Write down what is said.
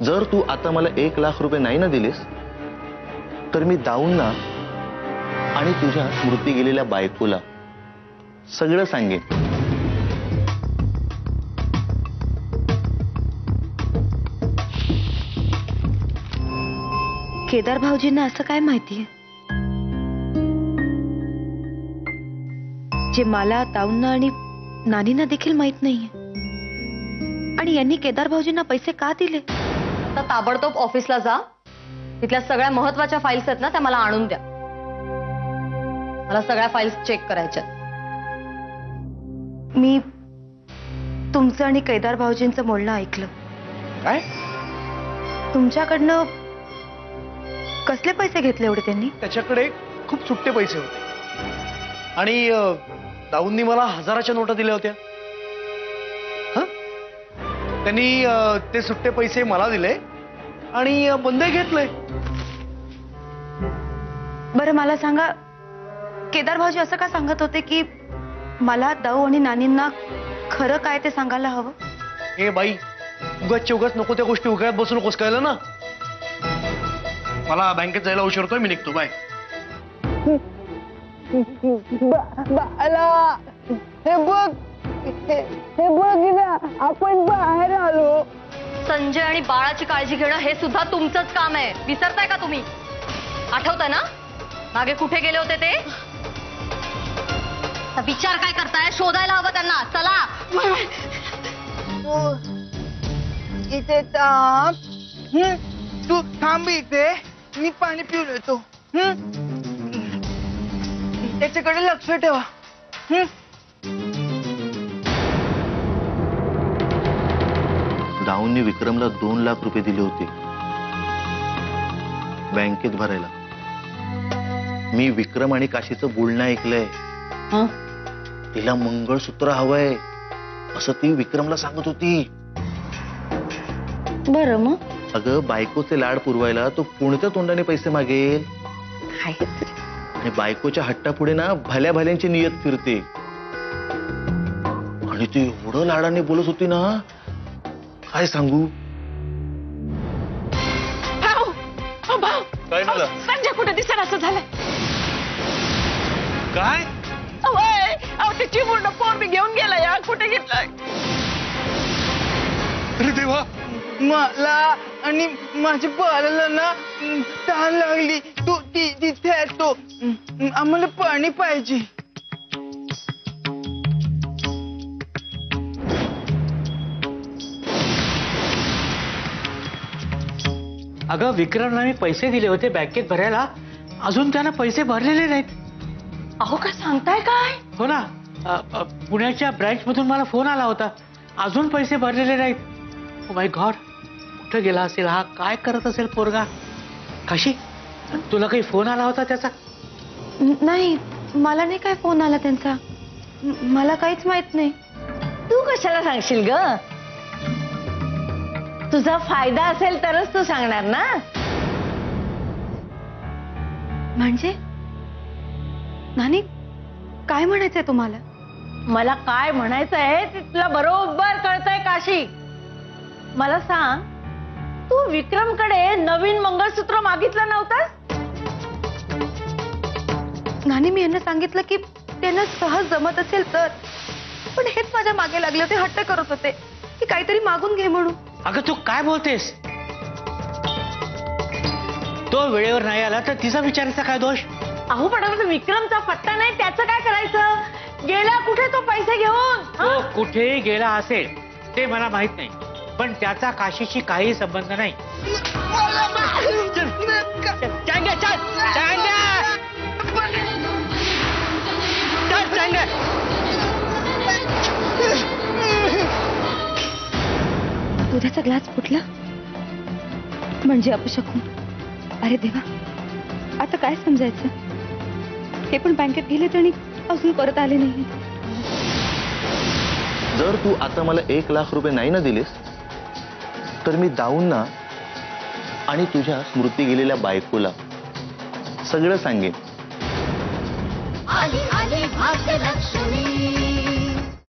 जर तू आता मला 1 लाख रुपये नाही ना दिलेस तर मी दाऊंना आणि तुझ्या स्मृती गेलेल्या बायकोला सगळं सांगेन. केदार भाऊजींना असं काय माहितीये जे मला दाऊंना आणि नानींना देखील माहित नाहीये. आणि यांनी केदार भाऊजींना पैसे का दिले? आता ताबडतोब ऑफिसला जा. तिथल्या सगळ्या महत्वाच्या फाईल्स आहेत ना त्या मला आणून द्या. मला सगळ्या फाईल्स चेक करायच्या. मी तुमचं आणि केदार भाऊजींचं बोलणं ऐकलं. काय? तुमच्याकडनं कसले पैसे घेतले एवढे त्यांनी? त्याच्याकडे खूप सुट्टे पैसे होते आणि दाऊंनी मला 1000च्या नोटा दिल्या होत्या. त्यांनी ते सुट्टे पैसे मला दिले आणि बंदही घेतले. बरं मला सांगा, केदार भाऊजी असं का सांगत होते की मला दाऊ आणि नानींना खरं काय ते सांगायला हवं? ए बाई, उगाच नको त्या गोष्टी उगाच बसू नकोस, कळलं ना? मला बँकेत जायला उशीर होतोय, मी निघतो. बाय. बाला हे बघ ना, आपण बाहेर आलो. संजय आणि बाळाची काळजी घेणं हे सुद्धा तुमचंच काम आहे. विसरताय का तुम्ही? आठवतंय ना मागे कुठे गेले होते ते? विचार काय करताय? शोधायला हवं त्यांना. चला. इथे थांब. तू थांब इथे, मी पाणी पिऊन येतो. त्याच्याकडे लक्ष ठेवा. दाऊंनी विक्रमला 2 लाख रुपये दिले होते बँकेत भरायला. मी विक्रम आणि काशीचं बोलणं ऐकलंय. तिला मंगळसूत्र हवंय असं ती विक्रमला सांगत होती. बरं मग? अगं, बायकोचे लाड पुरवायला तो कोणत्या तोंडाने पैसे मागेल? आणि बायकोच्या हट्टापुढे ना भल्या भल्यांची नियत फिरते. आणि ती एवढं लाडाने बोलत होती ना, काय सांगू. काय झालं? संजय कुठे दिसेल असं झालं? काय? ते चिमुरडं पोर मी घेऊन गेला या. कुठे घेतलाय? अरे देवा, मला आणि माझ्या बाळाला ना तहान लागली. तू तिथे येतो. आम्हाला पाणी पाहिजे. अगं, विक्रमला मी पैसे दिले होते बँकेत भरायला. अजून त्यानं पैसे भरलेले नाहीत. अहो काय सांगताय काय? हो ना, पुण्याच्या ब्रँच मधून मला फोन आला होता. अजून पैसे भरलेले नाहीत. ओ माय गॉड, कुठे गेला असेल हा? काय करत असेल पोरगा? काशी, तुला काही फोन आला होता त्याचा? नाही, मला नाही काय फोन आला त्यांचा. मला काहीच माहित नाही. तू कशाला सांगशील ग? तुझा फायदा असेल तरच तू सांगणार ना. म्हणजे नानी, काय म्हणायचंय तुम्हाला? मला काय म्हणायचंय ते तुला बरोबर कळतंय काशी. मला सांग, तू विक्रमकडे नवीन मंगळसूत्र मागितलं नव्हतं? नानी, मी यांना सांगितलं की त्यांना सहज जमत असेल तर. पण हेच माझ्या मागे लागले होते, हट्ट करत होते की काहीतरी मागून घे म्हणून. अगं, तू काय बोलतेस? तो वेळेवर नाही आला तर तिचा विचारायचा काय दोष? अहो पण विक्रमचा पत्ता नाही, त्याचं काय करायचं? गेला कुठे तो पैसे घेऊन? तो कुठेही गेला असेल ते मला माहित नाही, पण त्याचा काशीशी काही संबंध नाही. दुधाचा ग्लास फुटला म्हणजे अपशकुन. अरे देवा, आता काय समजायचं? हे पण बँकेत गेलेत आणि अजून परत आले नाही. जर तू आता मला 1 लाख रुपये नाही ना दिलेस तर मी दाऊंना आणि तुझ्या स्मृती गेलेल्या बायकोला सगळं सांगेन. आली आली भाग्यलक्ष्मी.